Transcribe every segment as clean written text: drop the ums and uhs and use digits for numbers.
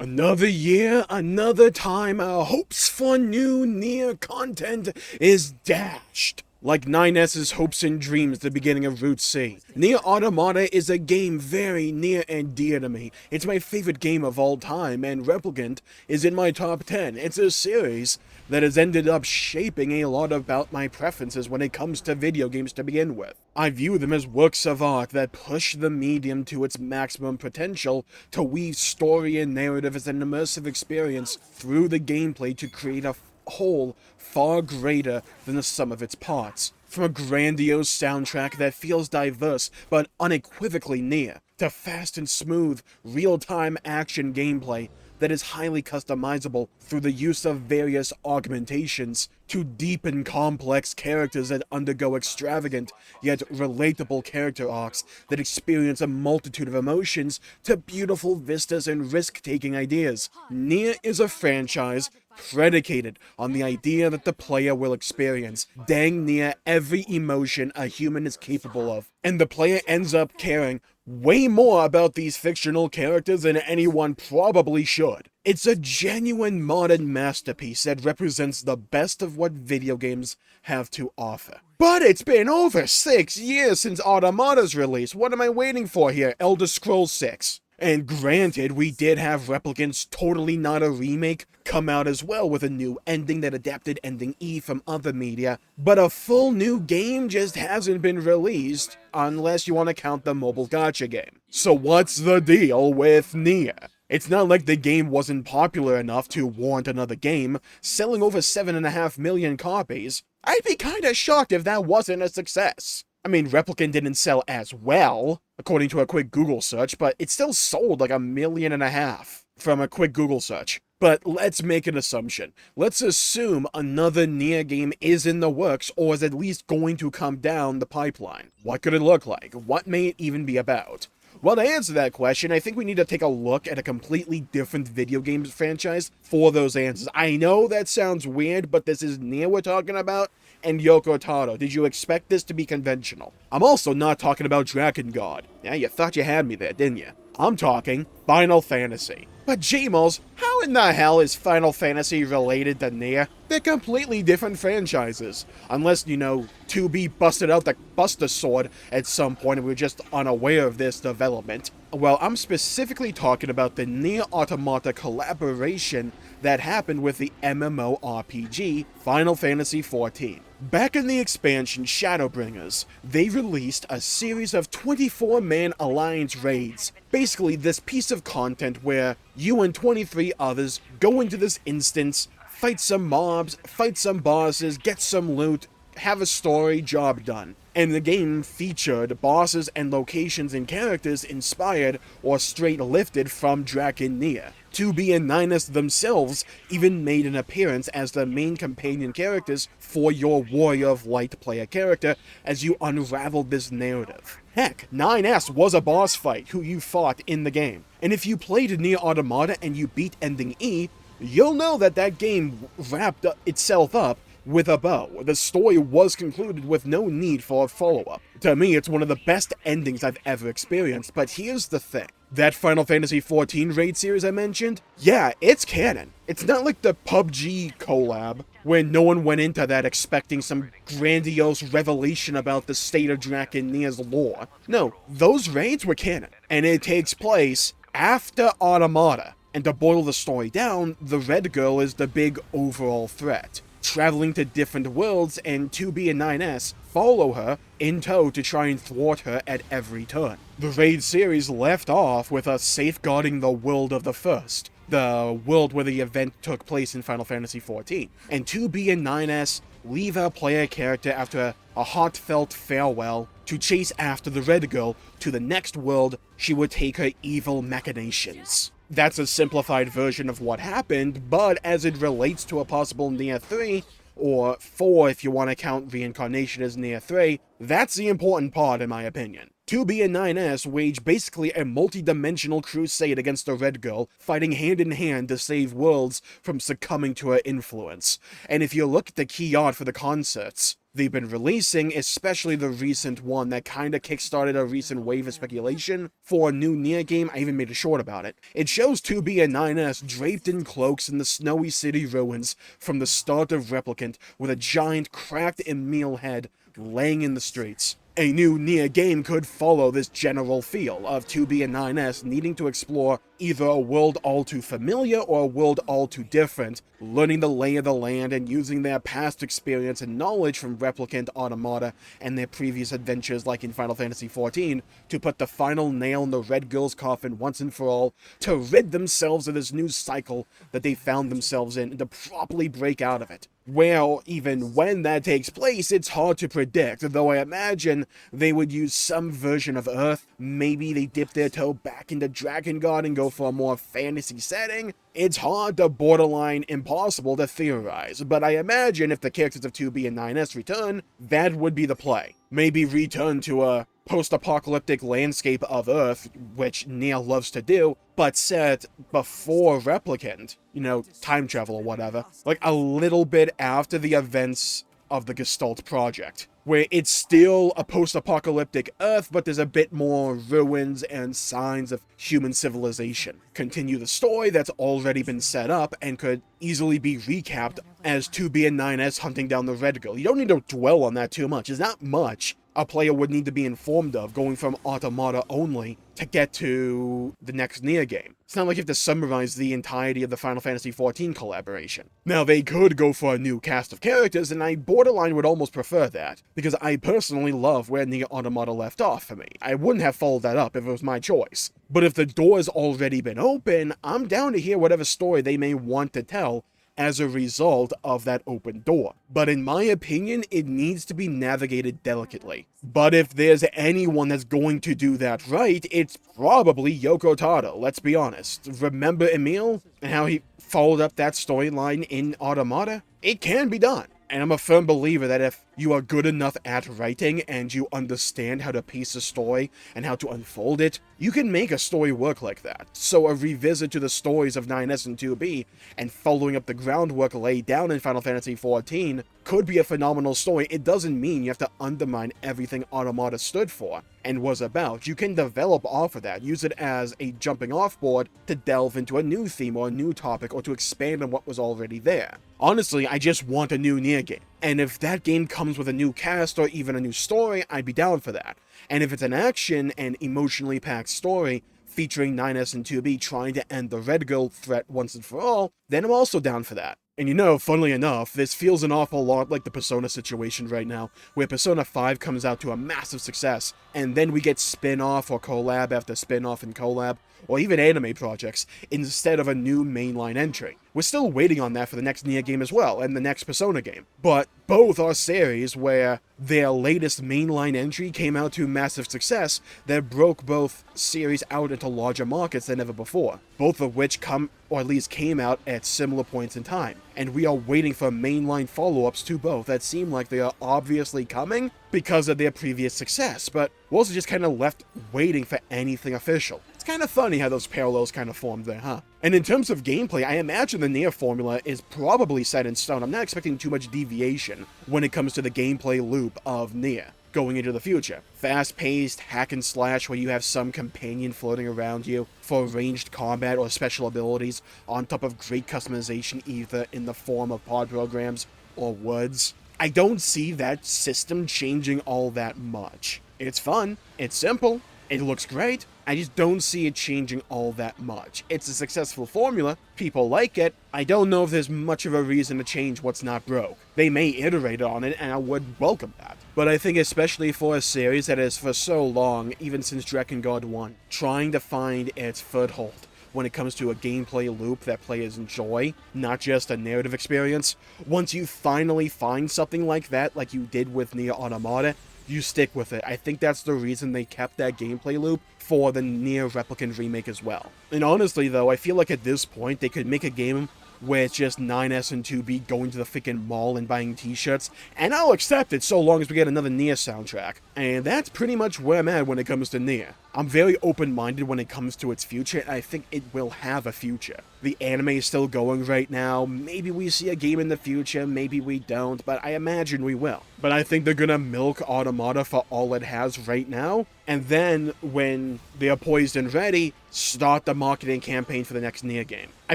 Another year, another time, our hopes for new Nier content is dashed. Like 9S's hopes and dreams at the beginning of Route C. Nier Automata is a game very near and dear to me. It's my favorite game of all time, and Replicant is in my top 10. It's a series that has ended up shaping a lot about my preferences when it comes to video games to begin with. I view them as works of art that push the medium to its maximum potential to weave story and narrative as an immersive experience through the gameplay to create a whole far greater than the sum of its parts. From a grandiose soundtrack that feels diverse but unequivocally Nier, to fast and smooth, real-time action gameplay that is highly customizable through the use of various augmentations, to deep and complex characters that undergo extravagant yet relatable character arcs that experience a multitude of emotions, to beautiful vistas and risk-taking ideas. Nier is a franchise predicated on the idea that the player will experience dang near every emotion a human is capable of, and the player ends up caring way more about these fictional characters than anyone probably should. It's a genuine modern masterpiece that represents the best of what video games have to offer. But it's been over 6 years since Automata's release. What am I waiting for here? Elder Scrolls 6. And granted, we did have Replicant's Totally Not a Remake come out as well with a new ending that adapted Ending E from other media, but a full new game just hasn't been released, unless you want to count the mobile gacha game. So what's the deal with Nier? It's not like the game wasn't popular enough to warrant another game, selling over 7.5 million copies. I'd be kinda shocked if that wasn't a success. I mean, Replicant didn't sell as well, according to a quick Google search, but it still sold like 1.5 million from a quick Google search. But let's make an assumption. Let's assume another Nier game is in the works, or is at least going to come down the pipeline. What could it look like? What may it even be about? Well, to answer that question, I think we need to take a look at a completely different video games franchise for those answers. I know that sounds weird, but this is Nier we're talking about, and Yoko Taro. Did you expect this to be conventional? I'm also not talking about Dragon God. Yeah, you thought you had me there, didn't you? I'm talking Final Fantasy. But Jmulls, how in the hell is Final Fantasy related to Nier? They're completely different franchises. Unless, 2B busted out the Buster Sword at some point and we were just unaware of this development. Well, I'm specifically talking about the Nier Automata collaboration that happened with the MMORPG Final Fantasy XIV. Back in the expansion Shadowbringers, they released a series of 24-man alliance raids. Basically, this piece of content where you and 23 others go into this instance, fight some mobs, fight some bosses, get some loot, have a story, job done. And the game featured bosses and locations and characters inspired or straight lifted from Dragon Nier. 2B and 9S themselves even made an appearance as the main companion characters for your Warrior of Light player character as you unraveled this narrative. Heck, 9S was a boss fight who you fought in the game. And if you played Nier Automata and you beat Ending E, you'll know that that game wrapped itself up with a bow. The story was concluded with no need for a follow-up. To me, it's one of the best endings I've ever experienced, but here's the thing. That Final Fantasy XIV raid series I mentioned, yeah, it's canon. It's not like the PUBG collab, where no one went into that expecting some grandiose revelation about the state of Dragon Nier's lore. No, those raids were canon, and it takes place after Automata. And to boil the story down, the Red Girl is the big overall threat, traveling to different worlds, and 2B and 9S follow her in tow to try and thwart her at every turn. The raid series left off with us safeguarding the world of the first, the world where the event took place in Final Fantasy XIV, and 2B and 9S leave our player character after a heartfelt farewell to chase after the Red Girl to the next world she would take her evil machinations. That's a simplified version of what happened, but as it relates to a possible Nier 3, or 4 if you want to count Reincarnation as Nier 3, that's the important part in my opinion. 2B and 9S wage basically a multi-dimensional crusade against the Red Girl, fighting hand in hand to save worlds from succumbing to her influence. And if you look at the key art for the concerts, they've been releasing, especially the recent one that kinda kickstarted a recent wave of speculation for a new Nier game. I even made a short about it. It shows 2B and 9S draped in cloaks in the snowy city ruins from the start of Replicant, with a giant cracked Emil head laying in the streets. A new Nier game could follow this general feel of 2B and 9S needing to explore either a world all too familiar or a world all too different, learning the lay of the land and using their past experience and knowledge from Replicant, Automata, and their previous adventures like in Final Fantasy XIV to put the final nail in the Red Girl's coffin once and for all, to rid themselves of this new cycle that they found themselves in and to properly break out of it. Well, even when that takes place, it's hard to predict, though I imagine they would use some version of Earth. Maybe they dip their toe back into Drakengard and go for a more fantasy setting. It's hard to borderline impossible to theorize, but I imagine if the characters of 2B and 9S return, that would be the play. Maybe return to a post-apocalyptic landscape of Earth, which Nier loves to do, but set before Replicant, you know, time travel or whatever, like a little bit after the events of the Gestalt project, where it's still a post-apocalyptic Earth, but there's a bit more ruins and signs of human civilization. Continue the story that's already been set up and could easily be recapped as 2B and 9S hunting down the Red Girl. You don't need to dwell on that too much. There's not much a player would need to be informed of going from Automata only to get to the next Nier game. It's not like you have to summarize the entirety of the Final Fantasy XIV collaboration. Now, they could go for a new cast of characters, and I borderline would almost prefer that, because I personally love where Nier Automata left off for me. I wouldn't have followed that up if it was my choice. But if the door's already been open, I'm down to hear whatever story they may want to tell as a result of that open door. But in my opinion, it needs to be navigated delicately. But if there's anyone that's going to do that right, it's probably Yoko Taro, let's be honest. Remember Emil and how he followed up that storyline in Automata? It can be done. And I'm a firm believer that if you are good enough at writing and you understand how to piece a story and how to unfold it, you can make a story work like that. So a revisit to the stories of 9S and 2B and following up the groundwork laid down in Final Fantasy XIV could be a phenomenal story. It doesn't mean you have to undermine everything Automata stood for and was about. You can develop off of that, use it as a jumping off board to delve into a new theme or a new topic or to expand on what was already there. Honestly, I just want a new Nier game. And if that game comes with a new cast or even a new story, I'd be down for that. And if it's an action and emotionally packed story featuring 9S and 2B trying to end the Red Girl threat once and for all, then I'm also down for that. And you know, funnily enough, this feels an awful lot like the Persona situation right now, where Persona 5 comes out to a massive success, and then we get spin-off or collab after spin-off and collab, or even anime projects, instead of a new mainline entry. We're still waiting on that for the next Nier game as well, and the next Persona game. But both are series where their latest mainline entry came out to massive success that broke both series out into larger markets than ever before, both of which come, or at least came out at similar points in time. And we are waiting for mainline follow-ups to both that seem like they are obviously coming because of their previous success, but we're also just kind of left waiting for anything official. It's kind of funny how those parallels kind of formed there, huh? And in terms of gameplay, I imagine the Nier formula is probably set in stone. I'm not expecting too much deviation when it comes to the gameplay loop of Nier going into the future. Fast-paced hack and slash where you have some companion floating around you for ranged combat or special abilities, on top of great customization either in the form of pod programs or woods. I don't see that system changing all that much. It's fun, it's simple, it looks great, I just don't see it changing all that much. It's a successful formula, people like it, I don't know if there's much of a reason to change what's not broke. They may iterate on it, and I would welcome that. But I think especially for a series that has for so long, even since Drakengard 1, trying to find its foothold when it comes to a gameplay loop that players enjoy, not just a narrative experience, once you finally find something like that, like you did with Nier Automata, you stick with it. I think that's the reason they kept that gameplay loop for the Nier Replicant remake as well. And honestly though, I feel like at this point they could make a game where it's just 9S and 2B going to the freaking mall and buying t-shirts, and I'll accept it so long as we get another Nier soundtrack. And that's pretty much where I'm at when it comes to Nier. I'm very open-minded when it comes to its future, and I think it will have a future. The anime is still going right now. Maybe we see a game in the future, maybe we don't, but I imagine we will. But I think they're gonna milk Automata for all it has right now, and then when they are poised and ready, start the marketing campaign for the next Nier game. I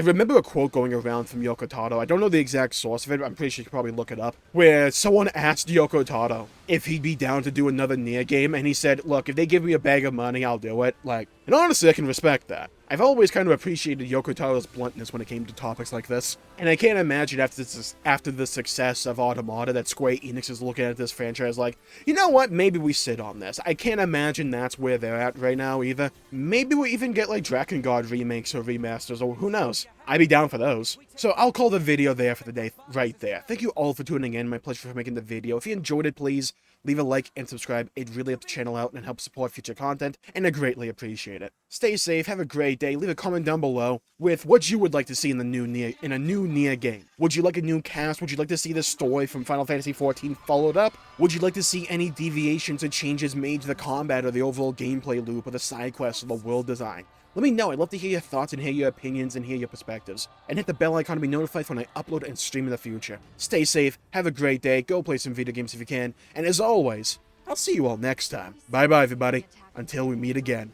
remember a quote going around from Yoko Taro. I don't know the exact source of it, but I'm pretty sure you could probably look it up, where someone asked Yoko Taro if he'd be down to do another Nier game, and he said, look, if they give me a bag of money, I'll do it. Like, and honestly, I can respect that. I've always kind of appreciated Yoko Taro's bluntness when it came to topics like this, and I can't imagine after the success of Automata that Square Enix is looking at this franchise like, you know what, maybe we sit on this. I can't imagine that's where they're at right now either. Maybe we'll even get like Dragon God remakes or remasters, or who knows. I'd be down for those. So I'll call the video there for the day right there. Thank you all for tuning in. My pleasure for making the video. If you enjoyed it, please leave a like and subscribe. It really helps the channel out and helps support future content, and I greatly appreciate it. Stay safe, have a great day. Leave a comment down below with what you would like to see in a new Nier game. Would you like a new cast? Would you like to see the story from Final Fantasy XIV followed up? Would you like to see any deviations or changes made to the combat or the overall gameplay loop or the side quests or the world design? Let me know. I'd love to hear your thoughts and hear your opinions and hear your perspectives. And hit the bell icon to be notified when I upload and stream in the future. Stay safe, have a great day, go play some video games if you can, and as always, I'll see you all next time. Bye bye everybody, until we meet again.